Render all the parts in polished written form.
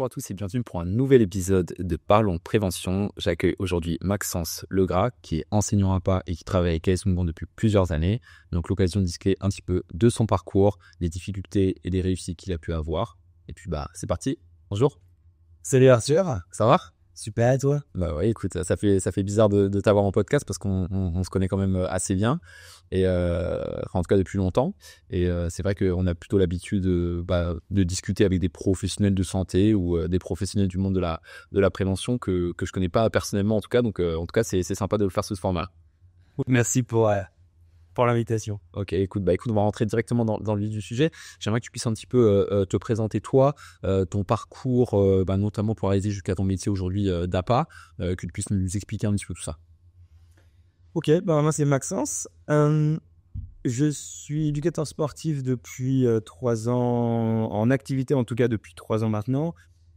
à tous et bienvenue pour un nouvel épisode de Parlons Prévention. J'accueille aujourd'hui Maxence Legras qui est enseignant APA et qui travaille avec AS Mouvement depuis plusieurs années. Donc l'occasion de discuter un petit peu de son parcours, des difficultés et des réussites qu'il a pu avoir. Et puis c'est parti. Bonjour. Salut Arthur. Ça va? Super, et toi? Bah ouais, écoute, ça fait bizarre de t'avoir en podcast parce qu'on se connaît quand même assez bien et en tout cas depuis longtemps. Et c'est vrai qu'on a plutôt l'habitude de discuter avec des professionnels de santé ou des professionnels du monde de la prévention que je connais pas personnellement en tout cas. Donc en tout cas c'est sympa de le faire sous ce format. Merci pour l'invitation. Ok, écoute, on va rentrer directement dans le vif du sujet. J'aimerais que tu puisses un petit peu te présenter toi, ton parcours, notamment pour arriver jusqu'à ton métier aujourd'hui d'APA, que tu puisses nous expliquer un petit peu tout ça. Ok, moi c'est Maxence. Je suis éducateur sportif depuis 3 ans, en activité en tout cas depuis 3 ans maintenant.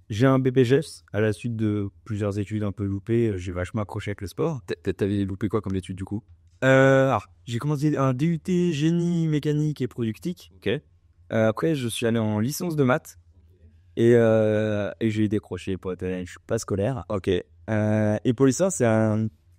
J'ai un BPGEPS à la suite de plusieurs études un peu loupées. J'ai vachement accroché avec le sport. T'avais loupé quoi comme étude du coup? Alors, j'ai commencé un DUT génie mécanique et productique. Ok. Après, je suis allé en licence de maths et j'ai décroché pour être honnête, je suis pas scolaire. Ok. Et pour ça, c'est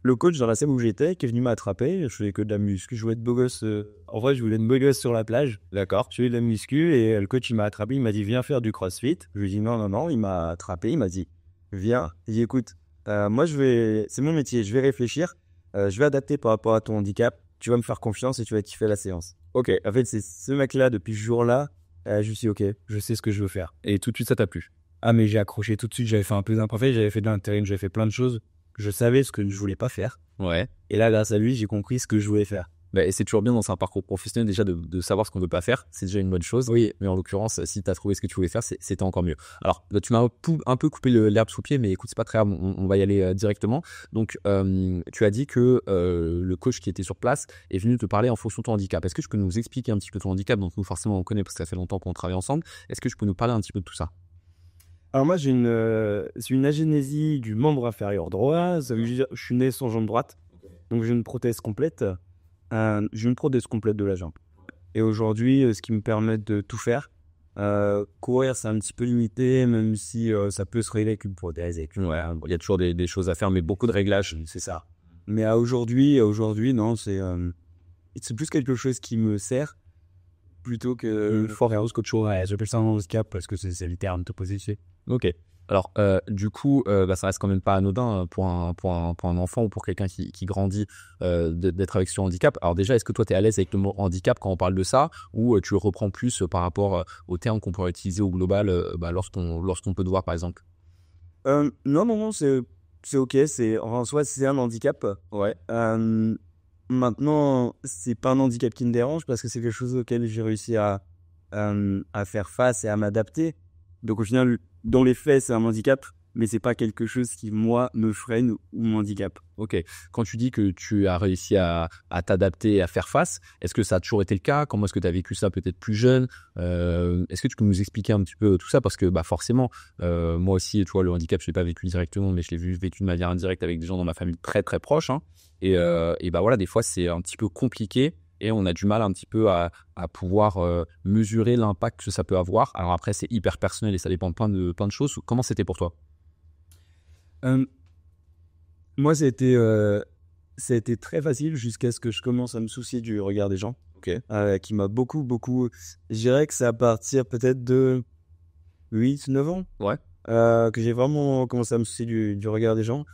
le coach dans la salle où j'étais qui est venu m'attraper. Je faisais que de la muscu. Je voulais être beau gosse. En vrai, je voulais être beau gosse sur la plage. D'accord. Je faisais de la muscu et le coach il m'a attrapé. Il m'a dit viens faire du CrossFit. Je lui ai dit non. Il m'a attrapé. Il m'a dit viens. Il dit écoute, moi c'est mon métier. Je vais réfléchir. Je vais adapter par rapport à ton handicap. Tu vas me faire confiance et tu vas kiffer la séance. Ok. En fait, c'est ce mec-là depuis ce jour-là. Je me suis dit ok, je sais ce que je veux faire. Et tout de suite ça t'a plu? Ah mais j'ai accroché tout de suite. J'avais fait un peu d'imparfait. J'avais fait de l'intérim. J'avais fait plein de choses. Je savais ce que je voulais pas faire. Ouais. Et là, grâce à lui, j'ai compris ce que je voulais faire. Et c'est toujours bien dans un parcours professionnel déjà de savoir ce qu'on veut pas faire. C'est déjà une bonne chose. Oui. Mais en l'occurrence, si tu as trouvé ce que tu voulais faire, c'était encore mieux. Alors, tu m'as un peu coupé l'herbe sous le pied, mais écoute, c'est pas très grave, on va y aller directement. Donc, tu as dit que le coach qui était sur place est venu te parler en fonction de ton handicap. Est-ce que tu peux nous expliquer un petit peu ton handicap? Donc, nous, forcément, on connaît parce que ça fait longtemps qu'on travaille ensemble. Est-ce que tu peux nous parler un petit peu de tout ça? Alors moi, c'est une agénésie du membre inférieur droit. Ça veut dire je suis né sans jambe droite. Donc j'ai une prothèse complète. J'ai une prothèse complète de la jambe. Et aujourd'hui, ce qui me permet de tout faire. Courir, c'est un petit peu limité, même si ça peut se régler avec une prothèse. Ouais, il y a toujours des choses à faire, mais beaucoup de réglages, c'est ça. Mais aujourd'hui, non, c'est plus quelque chose qui me sert plutôt que force qu'autre chose. Ouais, j'appelle ça un handicap parce que c'est le terme de position. Ok. Alors, du coup, ça reste quand même pas anodin pour un enfant ou pour quelqu'un qui grandit d'être avec ce handicap. Alors déjà, est-ce que toi, tu es à l'aise avec le mot handicap quand on parle de ça ou tu le reprends plus par rapport aux termes qu'on pourrait utiliser au global lorsqu'on peut te voir, par exemple? Non, c'est ok. En soi, c'est un handicap. Ouais. Maintenant, c'est pas un handicap qui me dérange parce que c'est quelque chose auquel j'ai réussi à faire face et à m'adapter. Donc au final, dans les faits, c'est un handicap, mais c'est pas quelque chose qui, moi, me freine ou m'handicape. Ok. Quand tu dis que tu as réussi à t'adapter et à faire face, est-ce que ça a toujours été le cas? Comment est-ce que tu as vécu ça peut-être plus jeune? Est-ce que tu peux nous expliquer un petit peu tout ça? Parce que forcément, moi aussi, tu vois, le handicap, je l'ai pas vécu directement, mais je l'ai vécu de manière indirecte avec des gens dans ma famille très très proches. Hein. Et voilà, des fois, c'est un petit peu compliqué. Et on a du mal un petit peu à pouvoir mesurer l'impact que ça peut avoir. Alors après, c'est hyper personnel et ça dépend de plein de choses. Comment c'était pour toi? Moi, ça a été très facile jusqu'à ce que je commence à me soucier du regard des gens. Ok. Qui m'a beaucoup... Je dirais que c'est à partir peut-être de 8-9 ans. Ouais. Que j'ai vraiment commencé à me soucier du regard des gens.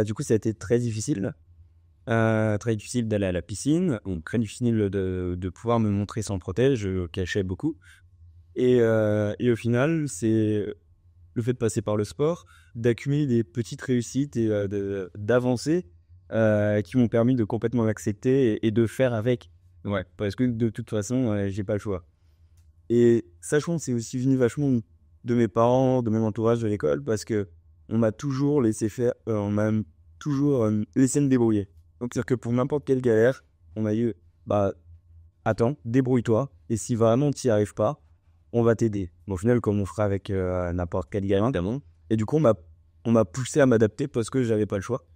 Du coup, ça a été très difficile. Très difficile d'aller à la piscine, donc très difficile de pouvoir me montrer sans protège, je cachais beaucoup. Et au final, c'est le fait de passer par le sport, d'accumuler des petites réussites et d'avancer qui m'ont permis de complètement l'accepter et de faire avec. Ouais, parce que de toute façon, j'ai pas le choix. Et sachant que c'est aussi venu vachement de mes parents, de mon entourage de l'école, parce que on m'a toujours laissé faire, on m'a toujours laissé me débrouiller. Donc, c'est-à-dire que pour n'importe quelle galère, on m'a dit, attends, débrouille-toi. Et si vraiment tu n'y arrives pas, on va t'aider. Bon, au final, comme on fera avec n'importe quel gamin, évidemment. Et du coup, on m'a poussé à m'adapter parce que j'avais pas le choix.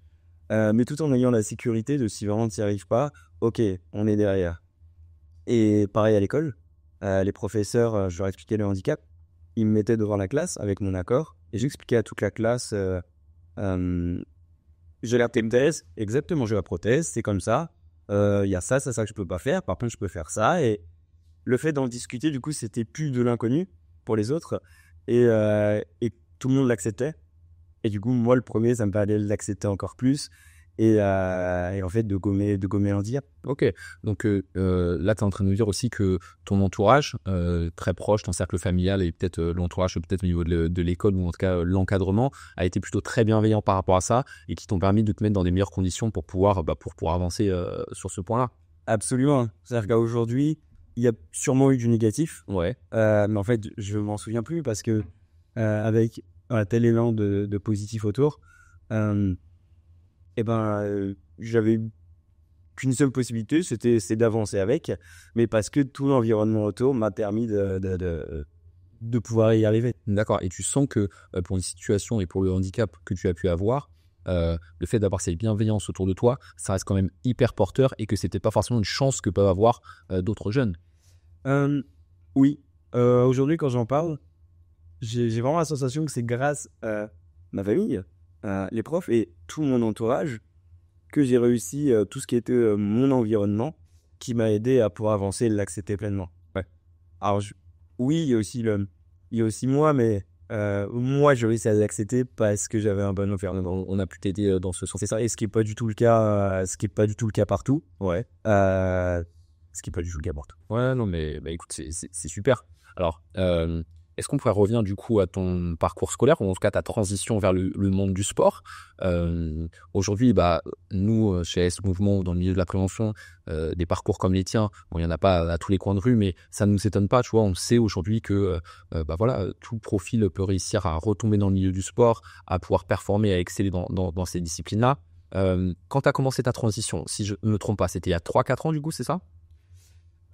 Mais tout en ayant la sécurité de si vraiment tu n'y arrives pas, ok, on est derrière. Et pareil à l'école, les professeurs, je leur expliquais le handicap. Ils me mettaient devant la classe avec mon accord. et j'expliquais à toute la classe, j'ai la prothèse, exactement, j'ai la prothèse, c'est comme ça. Il y a ça que je peux pas faire. Par contre, je peux faire ça. Et le fait d'en discuter, du coup, c'était plus de l'inconnu pour les autres. Et tout le monde l'acceptait. Et du coup, moi, le premier, ça me permettait de l'accepter encore plus. Et en fait, de gommer l'handicap. Ok, donc là, tu es en train de nous dire aussi que ton entourage, très proche, ton cercle familial et peut-être l'entourage, peut-être au niveau de l'école ou en tout cas l'encadrement, a été plutôt très bienveillant par rapport à ça et qui t'ont permis de te mettre dans des meilleures conditions pour pouvoir avancer sur ce point-là. Absolument. C'est-à-dire qu'aujourd'hui, il y a sûrement eu du négatif. Ouais. Mais en fait, je m'en souviens plus parce que avec un tel élan de positif autour, j'avais qu'une seule possibilité, c'est d'avancer avec, mais parce que tout l'environnement autour m'a permis de pouvoir y arriver. D'accord. Et tu sens que pour une situation et pour le handicap que tu as pu avoir, le fait d'avoir cette bienveillance autour de toi, ça reste quand même hyper porteur et que c'était pas forcément une chance que peuvent avoir d'autres jeunes. Oui. Aujourd'hui, quand j'en parle, j'ai vraiment la sensation que c'est grâce à ma famille, les profs et tout mon entourage que j'ai réussi tout ce qui était mon environnement qui m'a aidé à pouvoir avancer et l'accepter pleinement. Ouais. Alors, oui, il y a aussi moi, mais moi, j'ai réussi à l'accepter parce que j'avais un bon environnement. On a pu t'aider dans ce sens. C'est ça, et ce qui n'est pas du tout le cas, partout. Ouais. Ce qui n'est pas du tout le cas partout. Ouais, non, mais bah, écoute, c'est super. Alors, est-ce qu'on pourrait revenir du coup à ton parcours scolaire, ou en tout cas ta transition vers le monde du sport? Aujourd'hui, nous, chez AS Mouvement, dans le milieu de la prévention, des parcours comme les tiens, bon, il n'y en a pas à tous les coins de rue, mais ça ne nous étonne pas, tu vois, on sait aujourd'hui que tout profil peut réussir à retomber dans le milieu du sport, à pouvoir performer, à exceller dans ces disciplines-là. Quand tu as commencé ta transition, si je ne me trompe pas, c'était il y a 3-4 ans du coup, c'est ça?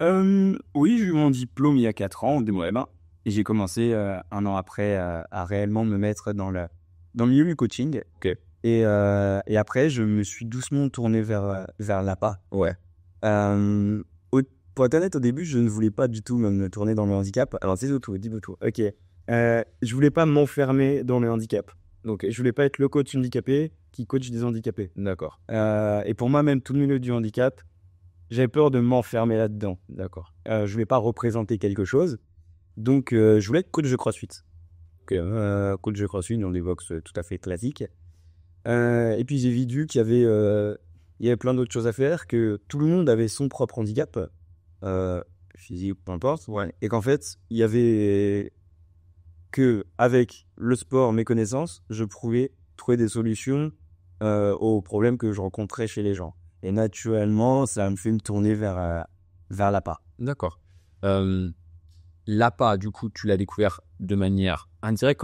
Oui, j'ai eu mon diplôme il y a 4 ans en DMOM. Et j'ai commencé un an après à réellement me mettre dans le milieu du coaching. Ok. Et après, je me suis doucement tourné vers l'APA. Ouais. Pour être honnête, au début, je ne voulais pas du tout me tourner dans le handicap. Alors, c'est tout, dis-moi tout. Ok. Je voulais pas m'enfermer dans le handicap. Donc, je voulais pas être le coach handicapé qui coach des handicapés. D'accord. Et pour moi, même tout le milieu du handicap, j'avais peur de m'enfermer là-dedans. D'accord. Je voulais pas représenter quelque chose. Donc, je voulais être coach de CrossFit. Coach de CrossFit dans des box tout à fait classiques. Et puis, j'ai vu qu'il y avait plein d'autres choses à faire, que tout le monde avait son propre handicap, physique, peu importe. Ouais. Et qu'en fait, il y avait que avec le sport, mes connaissances, je pouvais trouver des solutions aux problèmes que je rencontrais chez les gens. Et naturellement, ça me fait me tourner vers l'APA. D'accord. L'APA, du coup, tu l'as découvert de manière indirecte.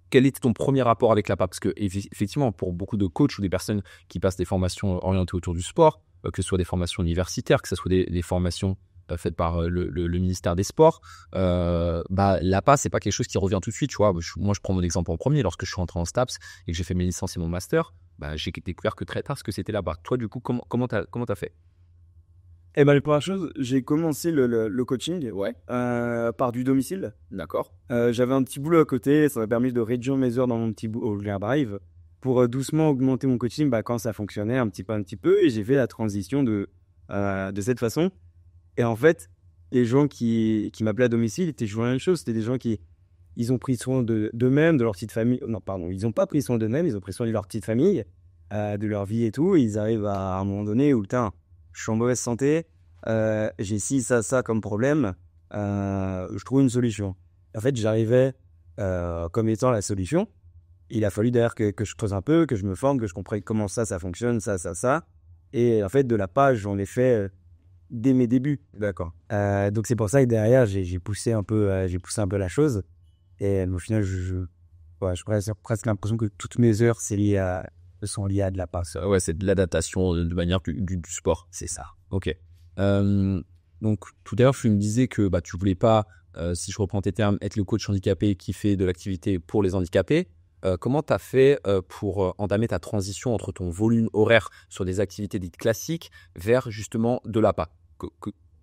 Quel était ton premier rapport avec l'APA? Parce que, effectivement, pour beaucoup de coachs ou des personnes qui passent des formations orientées autour du sport, que ce soit des formations universitaires, que ce soit des formations faites par le ministère des Sports, l'APA, c'est pas quelque chose qui revient tout de suite. Tu vois, moi, je prends mon exemple en premier. Lorsque je suis rentré en STAPS et que j'ai fait mes licences et mon master, j'ai découvert que très tard ce que c'était l'APA. Toi, du coup, comment t'as fait? Eh ben, la première chose, j'ai commencé le coaching par du domicile. D'accord. J'avais un petit boulot à côté, ça m'a permis de réduire mes heures dans mon petit boulot Drive pour doucement augmenter mon coaching quand ça fonctionnait un petit peu. Et j'ai fait la transition de cette façon. Et en fait, les gens qui m'appelaient à domicile étaient toujours la même chose. C'était des gens qui ils ont pris soin d'eux-mêmes, de leur petite famille. Non, pardon, ils n'ont pas pris soin d'eux-mêmes, ils ont pris soin de leur petite famille, de leur vie et tout. Et ils arrivent à un moment donné où, je suis en mauvaise santé, j'ai ci, ça comme problème, je trouve une solution. En fait, j'arrivais comme étant la solution. Il a fallu d'ailleurs que je creuse un peu, que je me forme, que je comprenne comment ça fonctionne, ça. Et en fait, de la page, j'en ai fait dès mes débuts. D'accord. Donc c'est pour ça que derrière, j'ai poussé un peu la chose. Et au final, j'ai presque l'impression que toutes mes heures sont liées à de la passe. Ouais, c'est de l'adaptation de manière du sport. C'est ça. Ok. Donc, tout à l'heure, tu me disais que tu voulais pas, si je reprends tes termes, être le coach handicapé qui fait de l'activité pour les handicapés. Comment tu as fait pour entamer ta transition entre ton volume horaire sur des activités dites classiques vers justement de l'APA?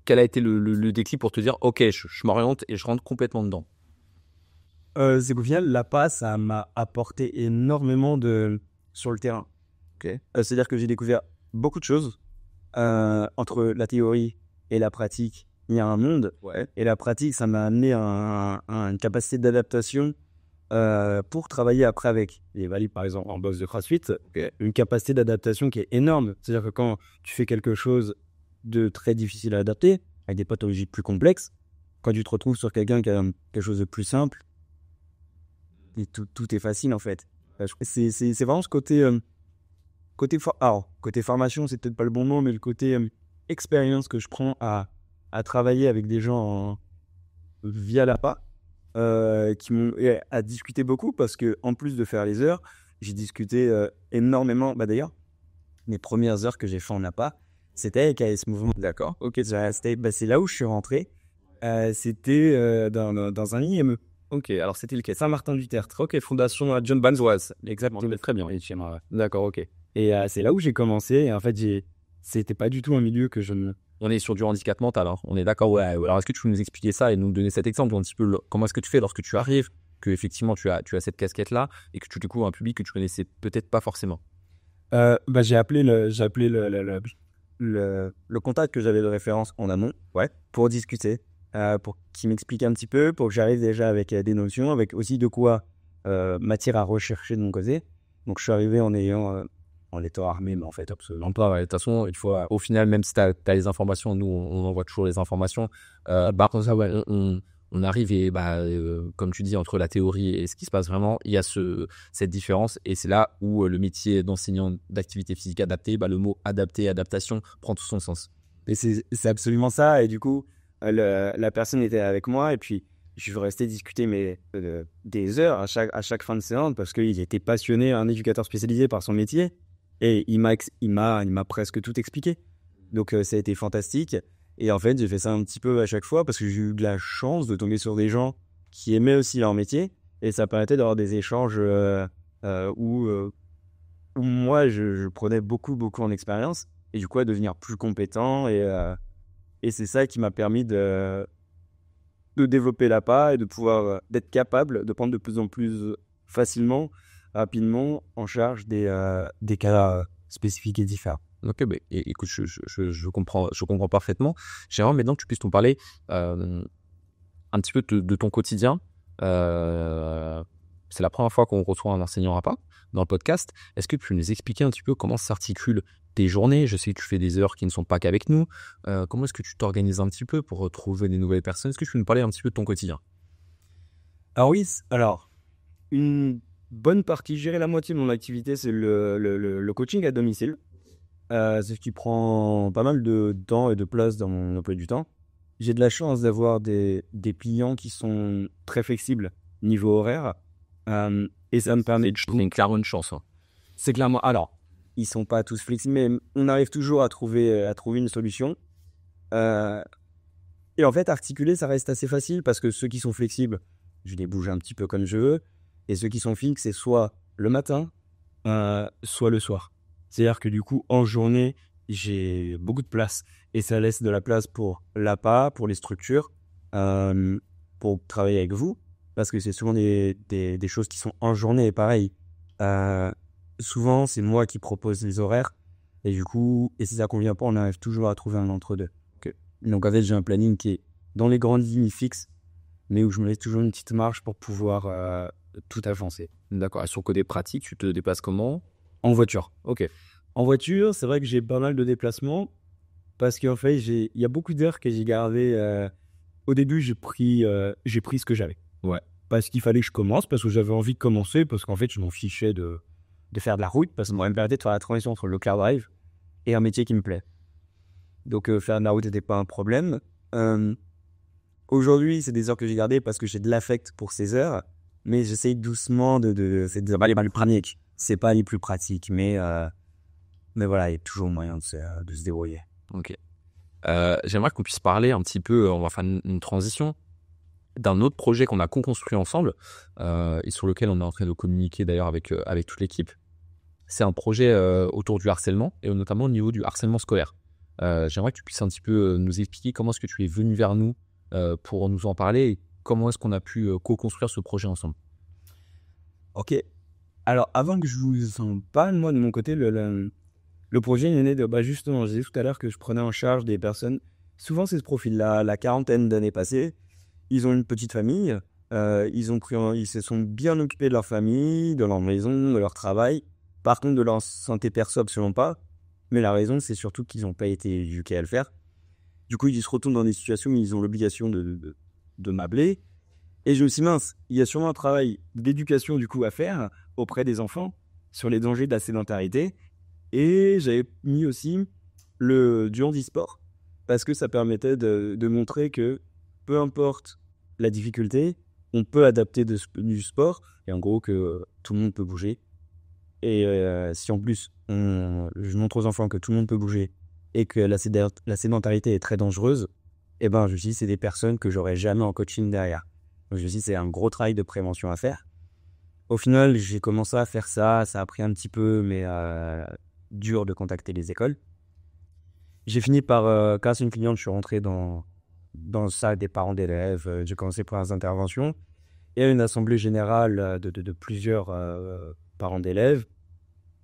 Quel a été le déclic pour te dire « Ok, je m'oriente et je rentre complètement dedans » C'est qu'au final, l'APA, ça m'a apporté énormément sur le terrain. Ok. C'est-à-dire que j'ai découvert beaucoup de choses. Entre la théorie et la pratique, il y a un monde. Ouais. Et la pratique, ça m'a amené à une capacité d'adaptation pour travailler après avec les valides, par exemple, en boxe de CrossFit. Ok. Une capacité d'adaptation qui est énorme. C'est-à-dire que quand tu fais quelque chose de très difficile à adapter, avec des pathologies plus complexes, quand tu te retrouves sur quelqu'un qui a quelque chose de plus simple, et tout est facile en fait. C'est vraiment ce côté... côté formation, c'est peut-être pas le bon mot, mais le côté expérience que je prends à travailler avec des gens via l'APA, qui m'ont à discuter beaucoup, parce que en plus de faire les heures, j'ai discuté énormément. Bah d'ailleurs, les premières heures que j'ai fait en APA, c'était avec AS Mouvement. D'accord. Ok. C'est là où je suis rentré. C'était dans un IME. Ok. Alors, c'était lequel? Saint-Martin-du-Tertre. Ok. Fondation John Banzoise. Exactement. Très bien. D'accord. Ok. Et c'est là où j'ai commencé. Et en fait, c'était pas du tout un milieu que je ne... On est sur du handicap mental, hein. On est d'accord. Ouais. Alors, est-ce que tu peux nous expliquer ça et nous donner cet exemple un petit peu comment est-ce que tu fais lorsque tu arrives, que effectivement tu as cette casquette-là et que tu découvres un public que tu connaissais peut-être pas forcément? J'ai appelé le contact que j'avais de référence en amont, pour discuter, pour qu'il m'explique un petit peu, pour que j'arrive déjà avec des notions, avec aussi de quoi matière à rechercher de mon côté. Donc je suis arrivé en étant armé, mais en fait absolument pas. De toute façon, il faut, au final, même si tu as les informations, nous, on envoie toujours les informations. Comme ça, ouais, on arrive et, comme tu dis, entre la théorie et ce qui se passe vraiment, il y a cette différence. Et c'est là où le métier d'enseignant d'activité physique adaptée, le mot adapté, adaptation, prend tout son sens. Et c'est absolument ça. Et du coup, la personne était avec moi et puis je vais rester discuter des heures à chaque fin de séance, parce qu'il était passionné, un éducateur spécialisé par son métier. Et il m'a presque tout expliqué. Donc ça a été fantastique. Et en fait, j'ai fait ça un petit peu à chaque fois, parce que j'ai eu de la chance de tomber sur des gens qui aimaient aussi leur métier. Et ça permettait d'avoir des échanges où moi, je prenais beaucoup en expérience. Et du coup, à devenir plus compétent. Et c'est ça qui m'a permis de développer l'APA et de pouvoir d'être capable de prendre de plus en plus facilement, rapidement en charge des cas spécifiques et différents. Ok, écoute, je comprends parfaitement. J'aimerais maintenant que tu puisses nous parler un petit peu de ton quotidien. C'est la première fois qu'on reçoit un enseignant APA dans le podcast. Est-ce que tu peux nous expliquer un petit peu comment s'articulent tes journées? Je sais que tu fais des heures qui ne sont pas qu'avec nous. Comment est-ce que tu t'organises un petit peu pour retrouver des nouvelles personnes? Est-ce que tu peux nous parler un petit peu de ton quotidien? Alors, une bonne partie, je dirais la moitié de mon activité, c'est le coaching à domicile. C'est ce qui prend pas mal de temps et de place dans mon emploi du temps. J'ai de la chance d'avoir des clients qui sont très flexibles niveau horaire. Et ça me permet... C'est clairement une chance. Hein. C'est clairement... Alors, ils sont pas tous flexibles, mais on arrive toujours à trouver une solution. Et en fait, articuler, ça reste assez facile, parce que ceux qui sont flexibles, je les bouge un petit peu comme je veux. Et ceux qui sont fixes, c'est soit le matin, soit le soir. C'est-à-dire que du coup, en journée, j'ai beaucoup de place. Et ça laisse de la place pour l'APA, pour les structures, pour travailler avec vous. Parce que c'est souvent des choses qui sont en journée. Et pareil, souvent, c'est moi qui propose les horaires. Et du coup, et si ça ne convient pas, on arrive toujours à trouver un entre-deux. Donc en fait, j'ai un planning qui est dans les grandes lignes fixe, mais où je me laisse toujours une petite marge pour pouvoir tout avancer. D'accord. Et sur le côté pratique, tu te déplaces comment? En voiture. Ok. En voiture, c'est vrai que j'ai pas mal de déplacements, parce qu'en fait, il y a beaucoup d'heures que j'ai gardées. Au début, j'ai pris ce que j'avais. Ouais. Parce qu'il fallait que je commence, parce que j'avais envie de commencer, parce qu'en fait, je m'en fichais de faire de la route, parce que ça me permettait de faire la transition entre le car drive et un métier qui me plaît. Donc, faire de la route n'était pas un problème. Aujourd'hui, c'est des heures que j'ai gardées parce que j'ai de l'affect pour ces heures, mais j'essaye doucement c'est pas les plus pratiques. C'est pas les plus pratiques, mais voilà, il y a toujours moyen de se débrouiller. Ok. J'aimerais qu'on puisse parler un petit peu, on va faire une transition, d'un autre projet qu'on a co-construit ensemble et sur lequel on est en train de communiquer d'ailleurs avec toute l'équipe. C'est un projet autour du harcèlement, et notamment au niveau du harcèlement scolaire. J'aimerais que tu puisses un petit peu nous expliquer comment est-ce que tu es venu vers nous pour nous en parler, et comment est-ce qu'on a pu co-construire ce projet ensemble? Ok. Alors, avant que je vous en parle, moi, de mon côté, le projet il est né de, justement, j'ai dit tout à l'heure que je prenais en charge des personnes. Souvent, c'est ce profil-là, la quarantaine d'années passées. Ils ont une petite famille. Ils se sont bien occupés de leur famille, de leur maison, de leur travail. Par contre, de leur santé perso, absolument pas. Mais la raison, c'est surtout qu'ils n'ont pas été éduqués à le faire. Du coup, ils se retrouvent dans des situations où ils ont l'obligation de m'appeler. Et je me suis dit, mince, il y a sûrement un travail d'éducation du coup à faire auprès des enfants sur les dangers de la sédentarité. Et j'avais mis aussi du handisport parce que ça permettait de montrer que peu importe la difficulté, on peut adapter du sport et en gros que tout le monde peut bouger. Et si en plus je montre aux enfants que tout le monde peut bouger et que la sédentarité est très dangereuse, eh ben je me suis dit c'est des personnes que j'aurais jamais en coaching derrière. Donc je me suis dit c'est un gros travail de prévention à faire. Au final, j'ai commencé à faire ça a pris un petit peu, mais dur de contacter les écoles. J'ai fini par, grâce à une cliente, je suis rentré dans le salle des parents d'élèves. J'ai commencé par les interventions et à une assemblée générale de plusieurs parents d'élèves.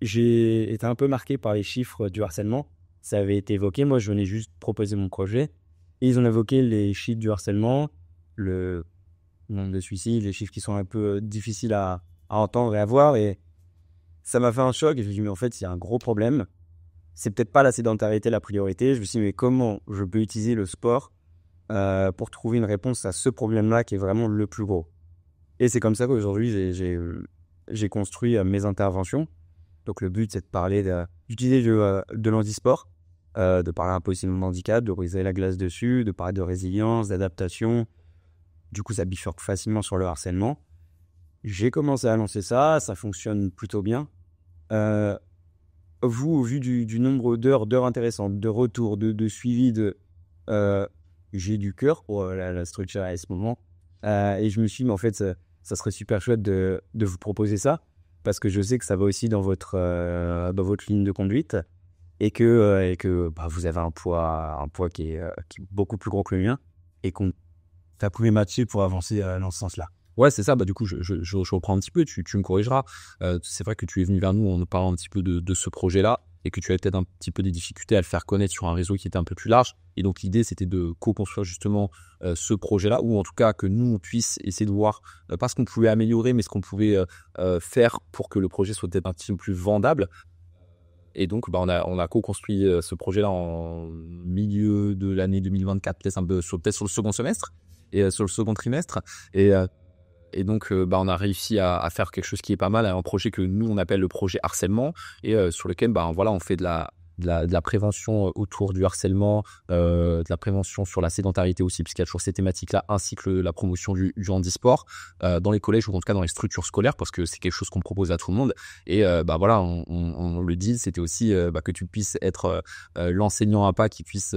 J'ai été un peu marqué par les chiffres du harcèlement. Ça avait été évoqué. Moi, je venais juste proposer mon projet. Et ils ont évoqué les chiffres du harcèlement, le nombre de suicides, les chiffres qui sont un peu difficiles à entendre et à voir. Et ça m'a fait un choc. Et je me suis dit, mais en fait, il y a un gros problème. C'est peut-être pas la sédentarité la priorité. Je me suis dit, mais comment je peux utiliser le sport pour trouver une réponse à ce problème-là qui est vraiment le plus gros. Et c'est comme ça qu'aujourd'hui, j'ai construit mes interventions. Donc, le but, c'est de parler d'utiliser de l'handisport, de parler un peu aussi de mon handicap, de briser la glace dessus, de parler de résilience, d'adaptation. Du coup, ça bifurque facilement sur le harcèlement. J'ai commencé à lancer ça fonctionne plutôt bien. Vous, au vu du nombre d'heures intéressantes, de retours, de suivi, j'ai du cœur pour la structure à ce moment. Et je me suis dit, mais en fait, ça serait super chouette de vous proposer ça. Parce que je sais que ça va aussi dans votre ligne de conduite et que vous avez un poids qui est beaucoup plus gros que le mien et qu'on t'a pu matcher pour avancer dans ce sens-là. Ouais, c'est ça. Du coup, je reprends un petit peu, tu me corrigeras. C'est vrai que tu es venu vers nous en nous parlant un petit peu de ce projet-là et que tu avais peut-être un petit peu des difficultés à le faire connaître sur un réseau qui était un peu plus large. Et donc, l'idée, c'était de co-construire justement ce projet-là, ou en tout cas que nous, on puisse essayer de voir pas ce qu'on pouvait améliorer, mais ce qu'on pouvait faire pour que le projet soit peut-être un petit peu plus vendable. Et donc, on a co-construit ce projet-là en milieu de l'année 2024, peut-être sur le second semestre et sur le second trimestre. Et donc, on a réussi à faire quelque chose qui est pas mal, un projet que nous, on appelle le projet harcèlement et sur lequel, on fait de la prévention autour du harcèlement, de la prévention sur la sédentarité aussi, puisqu'il y a toujours ces thématiques-là, ainsi que la promotion du handisport dans les collèges ou en tout cas dans les structures scolaires, parce que c'est quelque chose qu'on propose à tout le monde. Et on le dit, c'était aussi que tu puisses être l'enseignant à pas qui puisse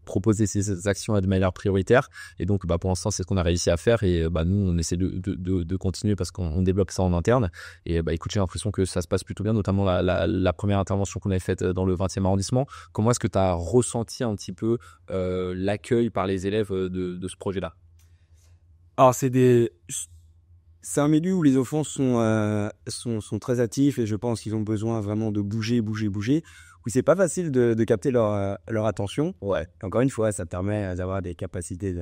proposer ces actions de manière prioritaire. Et donc, pour l'instant, c'est ce qu'on a réussi à faire. Et nous, on essaie de continuer parce qu'on développe ça en interne. Et écoute, j'ai l'impression que ça se passe plutôt bien, notamment la première intervention qu'on avait faite dans le 20e arrondissement. Comment est-ce que tu as ressenti un petit peu l'accueil par les élèves de ce projet-là? Alors, c'est un milieu où les enfants sont très actifs et je pense qu'ils ont besoin vraiment de bouger, où c'est pas facile de capter leur attention. Ouais. Et encore une fois, ça permet d'avoir des capacités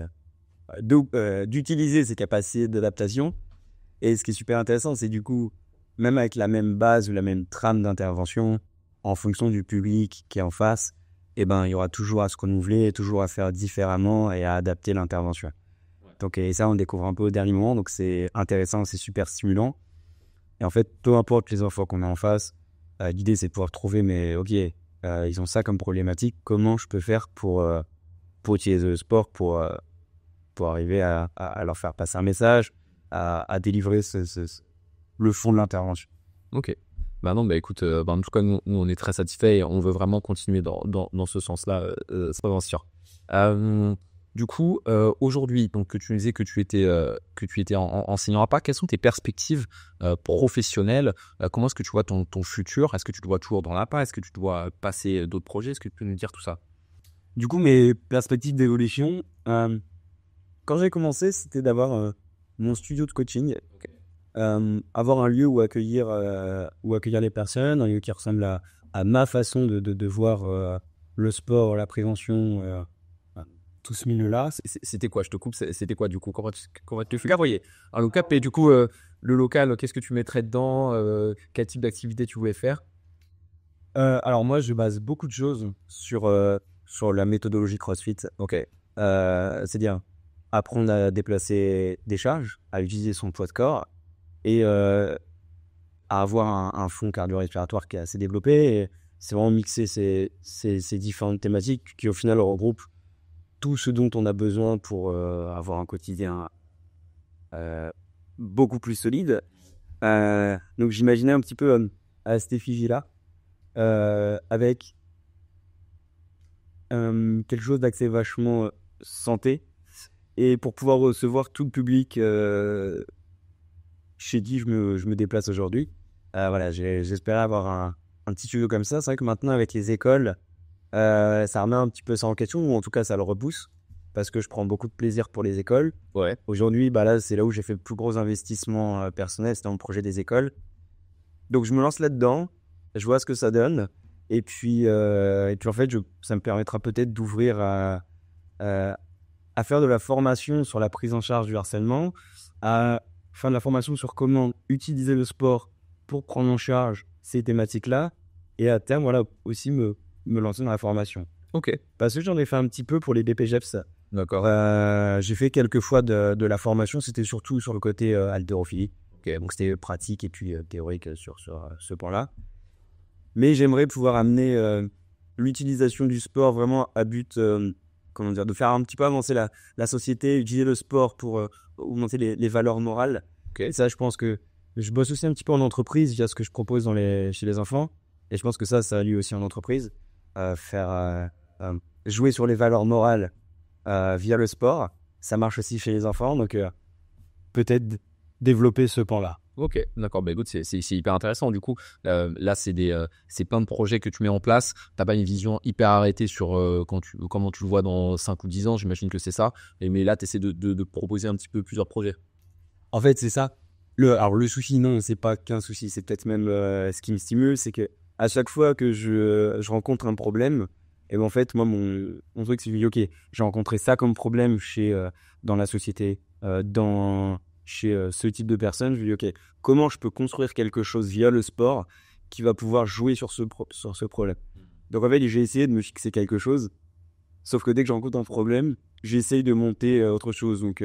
d'utiliser ces capacités d'adaptation. Et ce qui est super intéressant, c'est du coup, même avec la même base ou la même trame d'intervention, en fonction du public qui est en face, il y aura toujours à se renouveler, toujours à faire différemment et à adapter l'intervention. Ouais. Donc, et ça, on découvre un peu au dernier moment. Donc, c'est intéressant, c'est super stimulant. Et en fait, peu importe les enfants qu'on a en face, l'idée, c'est de pouvoir trouver, mais ok, ils ont ça comme problématique. Comment je peux faire pour utiliser le sport, pour arriver à leur faire passer un message, à délivrer le fond de l'intervention. Ok. Écoute, en tout cas, nous, on est très satisfaits et on veut vraiment continuer dans ce sens-là, c'est vraiment sûr. Du coup, aujourd'hui, donc que tu nous disais que tu étais enseignant à pas, quelles sont tes perspectives professionnelles? Comment est-ce que tu vois ton futur? Est-ce que tu te vois toujours dans l'APA? Est-ce que tu dois passer d'autres projets? Est-ce que tu peux nous dire tout ça? Du coup, mes perspectives d'évolution, quand j'ai commencé, c'était d'avoir mon studio de coaching, avoir un lieu où accueillir les personnes, un lieu qui ressemble à ma façon de voir le sport, la prévention, tout ce milieu-là. C'était quoi? Je te coupe. C'était quoi du coup? Comment tu fais? Ah, voyez. Un local. Et du coup, le local, qu'est-ce que tu mettrais dedans? Quel type d'activité tu voulais faire? Alors moi, je base beaucoup de choses sur la méthodologie CrossFit. Ok. C'est-à-dire apprendre à déplacer des charges, à utiliser son poids de corps et à avoir un fond cardio-respiratoire qui est assez développé. Et c'est vraiment mixer ces différentes thématiques qui au final regroupent tout ce dont on a besoin pour avoir un quotidien beaucoup plus solide. Donc j'imaginais un petit peu à cette effigie-là avec quelque chose d'accès vachement santé. Et pour pouvoir recevoir tout le public chez qui je me déplace aujourd'hui, voilà, j'espérais avoir un petit studio comme ça. C'est vrai que maintenant, avec les écoles, ça remet un petit peu ça en question, ou en tout cas, ça le repousse, parce que je prends beaucoup de plaisir pour les écoles. Ouais. Aujourd'hui, bah là, c'est là où j'ai fait le plus gros investissement personnel, c'est dans le projet des écoles. Donc, je me lance là-dedans, je vois ce que ça donne, et puis en fait, ça me permettra peut-être d'ouvrir à faire de la formation sur la prise en charge du harcèlement, à faire de la formation sur comment utiliser le sport pour prendre en charge ces thématiques-là, et à terme, voilà, aussi me lancer dans la formation. Ok. Parce que j'en ai fait un petit peu pour les BPGEPS. D'accord. J'ai fait quelques fois de la formation, c'était surtout sur le côté haltérophilie. Ok. Donc c'était pratique et puis théorique sur ce point-là. Mais j'aimerais pouvoir amener l'utilisation du sport vraiment à but, comment dire, de faire un petit peu avancer la société, utiliser le sport pour augmenter les valeurs morales. Ok. Et ça, je pense que je bosse aussi un petit peu en entreprise via ce que je propose chez les enfants. Et je pense que ça a lieu aussi en entreprise. Faire jouer sur les valeurs morales via le sport, ça marche aussi chez les enfants. Donc peut-être développer ce pan-là. Ok, d'accord. Bah écoute, c'est hyper intéressant. Du coup, là, c'est plein de projets que tu mets en place. T'as pas une vision hyper arrêtée sur comment tu le vois dans 5 ou 10 ans. J'imagine que c'est ça. Mais là, tu essaies de proposer un petit peu plusieurs projets. En fait, c'est ça. Alors, le souci, non, c'est pas qu'un souci. C'est peut-être même ce qui me stimule. C'est que à chaque fois que je rencontre un problème, et ben en fait, moi, mon truc, c'est que je me dis, OK, j'ai rencontré ça comme problème dans la société, chez ce type de personnes. Je me dis, OK, comment je peux construire quelque chose via le sport qui va pouvoir jouer sur ce problème. Donc, en fait, j'ai essayé de me fixer quelque chose. Sauf que dès que je rencontre un problème, j'essaye de monter autre chose. Donc,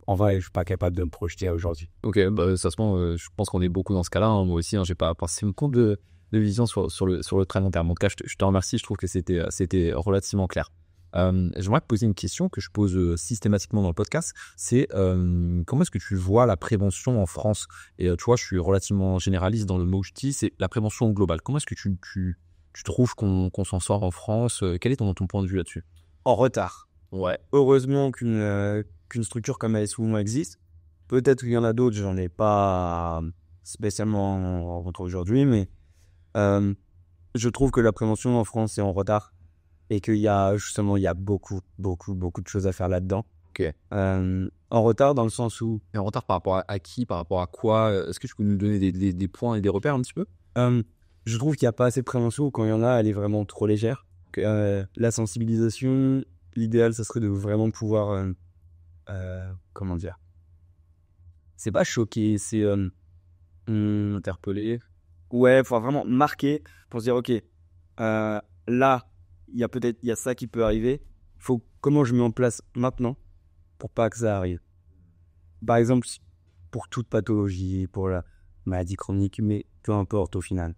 en vrai, je suis pas capable de me projeter aujourd'hui. Ok, bah, ça se prend, je pense qu'on est beaucoup dans ce cas-là. Moi aussi, j'ai pas passé une compte de vision sur le très long terme. En tout cas, je te remercie. Je trouve que c'était relativement clair. J'aimerais te poser une question que je pose systématiquement dans le podcast. C'est comment est-ce que tu vois la prévention en France? Et tu vois, je suis relativement généraliste dans le mot que je dis. C'est la prévention globale. Comment est-ce que tu trouves qu'on s'en sort en France? Quel est ton point de vue là-dessus? En retard. Ouais. Heureusement qu'une structure comme ASO existe. Peut-être qu'il y en a d'autres, j'en ai pas spécialement rencontré aujourd'hui, mais je trouve que la prévention en France est en retard et qu'il y a beaucoup de choses à faire là-dedans. Ok. En retard dans le sens où... Et en retard par rapport à qui? Par rapport à quoi? Est-ce que tu peux nous donner des points et des repères un petit peu? Je trouve qu'il n'y a pas assez de prévention, ou quand il y en a, elle est vraiment trop légère. La sensibilisation, l'idéal, ça serait de vraiment pouvoir... comment dire? C'est pas choquer, c'est... Interpeller. Ouais, faut vraiment marquer pour se dire, OK, là, il y a ça qui peut arriver. Comment je mets en place maintenant pour pas que ça arrive? Par exemple, pour toute pathologie, pour la maladie chronique, mais peu importe au final.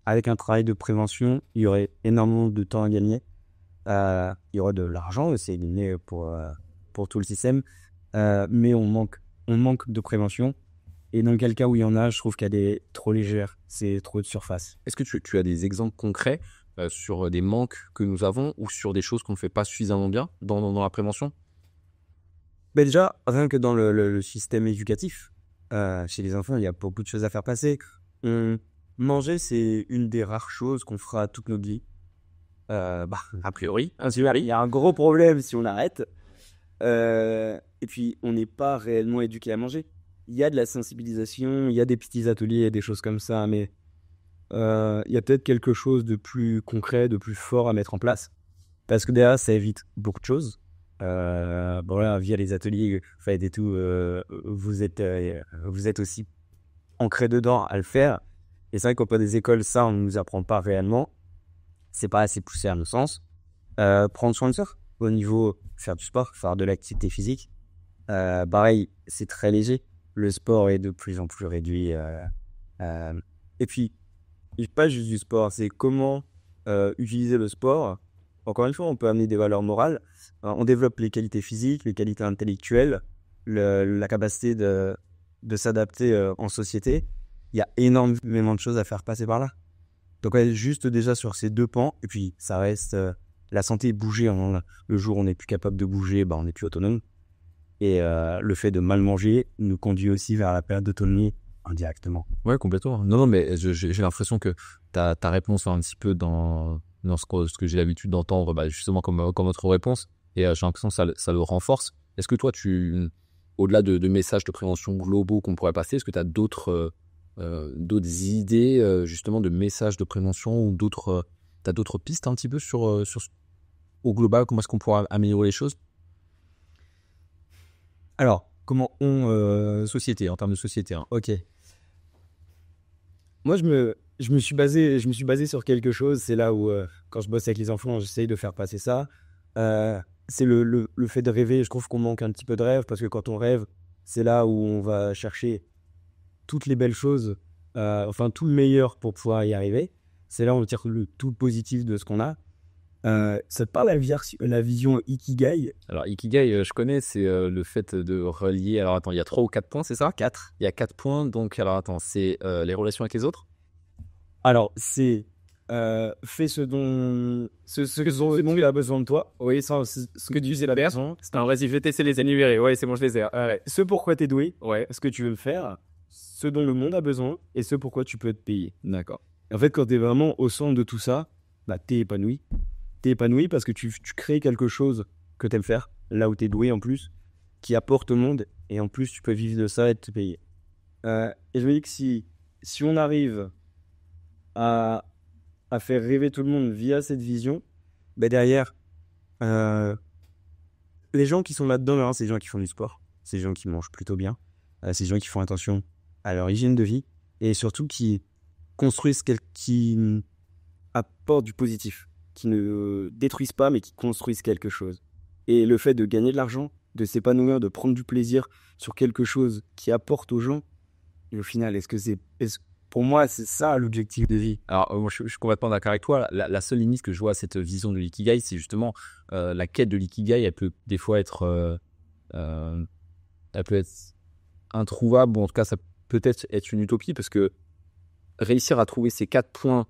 Avec un travail de prévention, il y aurait énormément de temps à gagner. Il y aurait de l'argent aussi à gagner pour tout le système. Mais on manque de prévention. Et dans quel cas où il y en a, je trouve qu'elle est trop légère. C'est trop de surface. Est-ce que tu as des exemples concrets sur des manques que nous avons ou sur des choses qu'on ne fait pas suffisamment bien dans la prévention? Mais déjà, rien que dans le système éducatif, chez les enfants, il y a beaucoup de choses à faire passer. Manger, c'est une des rares choses qu'on fera toute notre vie. A priori. Il y a un gros problème si on arrête. Et puis, on n'est pas réellement éduqué à manger. Il y a de la sensibilisation, il y a des petits ateliers, des choses comme ça, mais il y a peut-être quelque chose de plus concret, de plus fort à mettre en place. Parce que derrière, ça évite beaucoup de choses. Voilà, via les ateliers, et tout, vous êtes aussi ancré dedans à le faire. Et c'est vrai qu'auprès des écoles, ça, on ne nous apprend pas réellement. C'est pas assez poussé à nos sens. Prendre soin de soi, au niveau faire du sport, faire de l'activité physique. Pareil, c'est très léger. Le sport est de plus en plus réduit. Et puis, pas juste du sport, c'est comment utiliser le sport. Encore une fois, on peut amener des valeurs morales. On développe les qualités physiques, les qualités intellectuelles, la capacité de s'adapter en société. Il y a énormément de choses à faire passer par là. Donc, juste déjà sur ces 2 pans, et puis ça reste la santé, bouger. Le jour où on n'est plus capable de bouger, on n'est plus autonome. Et le fait de mal manger nous conduit aussi vers la perte d'autonomie indirectement. Ouais, complètement. Non, mais j'ai l'impression que ta réponse va un petit peu dans ce que j'ai l'habitude d'entendre, justement comme votre réponse. Et j'ai l'impression que ça le renforce. Est-ce que toi, au-delà de messages de prévention globaux qu'on pourrait passer, est-ce que tu as d'autres idées, justement, de messages de prévention ou t'as d'autres pistes un petit peu sur au global, comment est-ce qu'on pourra améliorer les choses? Alors, comment société, en termes de société, hein. Ok. Moi, je me suis basé sur quelque chose. C'est là où, quand je bosse avec les enfants, j'essaye de faire passer ça. C'est le fait de rêver. Je trouve qu'on manque un petit peu de rêve parce que quand on rêve, c'est là où on va chercher toutes les belles choses, tout le meilleur pour pouvoir y arriver. C'est là où on tire tout le positif de ce qu'on a. Ça te parle la vision Ikigai? Alors, Ikigai, je connais, c'est le fait de relier. Alors, attends, il y a 3 ou 4 points, c'est ça? 4. Il y a 4 points. Donc, alors, attends, c'est les relations avec les autres? Alors, c'est fais ce dont il a besoin de toi. Oui, ce que disait la personne. C'est un vas-y, je vais tester les énumérer. Ouais, c'est bon, je les ai. Ouais. Ce pourquoi tu es doué, Ouais. ce que tu veux faire, ce dont le monde a besoin et ce pourquoi tu peux te payer. D'accord. En fait, quand tu es vraiment au centre de tout ça, tu es épanoui. Tu es épanoui parce que tu crées quelque chose que tu aimes faire, là où tu es doué en plus, qui apporte au monde et en plus, tu peux vivre de ça et te payer. Et je me dis que si on arrive à faire rêver tout le monde via cette vision, derrière, les gens qui sont là-dedans, c'est les gens qui font du sport, c'est les gens qui mangent plutôt bien, c'est les gens qui font attention à leur hygiène de vie et surtout qui construisent, qui apportent du positif, qui ne détruisent pas mais qui construisent quelque chose. Et le fait de gagner de l'argent, de s'épanouir, de prendre du plaisir sur quelque chose qui apporte aux gens, et au final, pour moi, c'est ça l'objectif de vie. Alors, moi, je suis complètement d'accord avec toi. La seule limite que je vois à cette vision de l'ikigai, c'est justement la quête de l'ikigai. Elle peut des fois être, elle peut être introuvable, ou en tout cas, ça peut être une utopie, parce que réussir à trouver ces 4 points,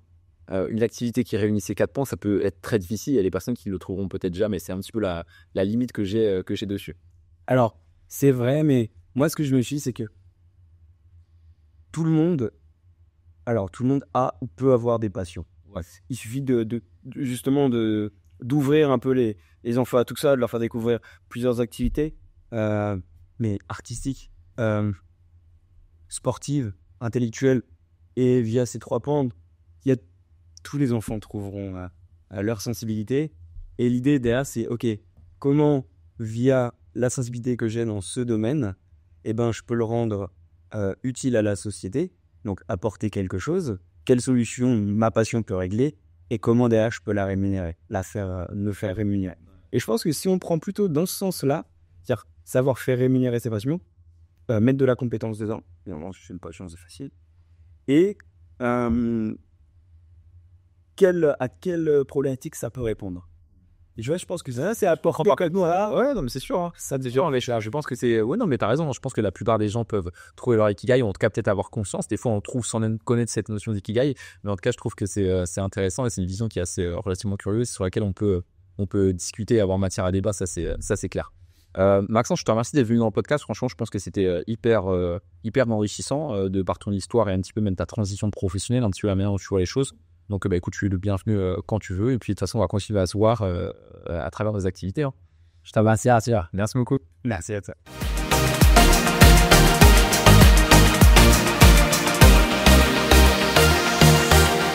une activité qui réunit ces 4 points, ça peut être très difficile. Il y a des personnes qui le trouveront peut-être jamais. C'est un petit peu la limite que j'ai dessus. Alors, c'est vrai, mais moi, ce que je me suis dit, c'est que tout le monde a ou peut avoir des passions. Ouais. Il suffit justement d'ouvrir un peu les enfants à tout ça, de leur faire découvrir plusieurs activités, mais artistiques, sportives, intellectuelles, et via ces 3 pans, tous les enfants trouveront leur sensibilité. Et l'idée derrière, c'est ok, comment via la sensibilité que j'ai dans ce domaine, je peux le rendre utile à la société. Donc, apporter quelque chose, quelle solution ma passion peut régler et comment derrière je peux la rémunérer, me faire rémunérer. Et je pense que si on prend plutôt dans ce sens-là, c'est-à-dire savoir faire rémunérer ses passions, mettre de la compétence dedans, évidemment, c'est une passion, c'est facile, et à quelle problématique ça peut répondre. Et je pense que ça, c'est apporter Ouais, non, mais c'est sûr. Hein. Ça, c'est sûr. Je pense que c'est. Ouais, non, mais t'as raison. Je pense que la plupart des gens peuvent trouver leur ikigai, ou en tout cas peut-être avoir conscience. Des fois, on trouve sans même connaître cette notion d'ikigai. Mais en tout cas, je trouve que c'est intéressant et c'est une vision qui est assez relativement curieuse, sur laquelle on peut discuter et avoir matière à débat. Ça, c'est clair. Maxence, je te remercie d'être venu dans le podcast. Franchement, je pense que c'était hyper enrichissant de par ton histoire et un petit peu même ta transition professionnelle, un petit peu la manière dont tu vois les choses. Donc, écoute, tu es le bienvenu quand tu veux. Et puis, de toute façon, on va continuer à se voir à travers nos activités. Hein. Je te remercie, Arthur. Merci beaucoup. Merci à toi.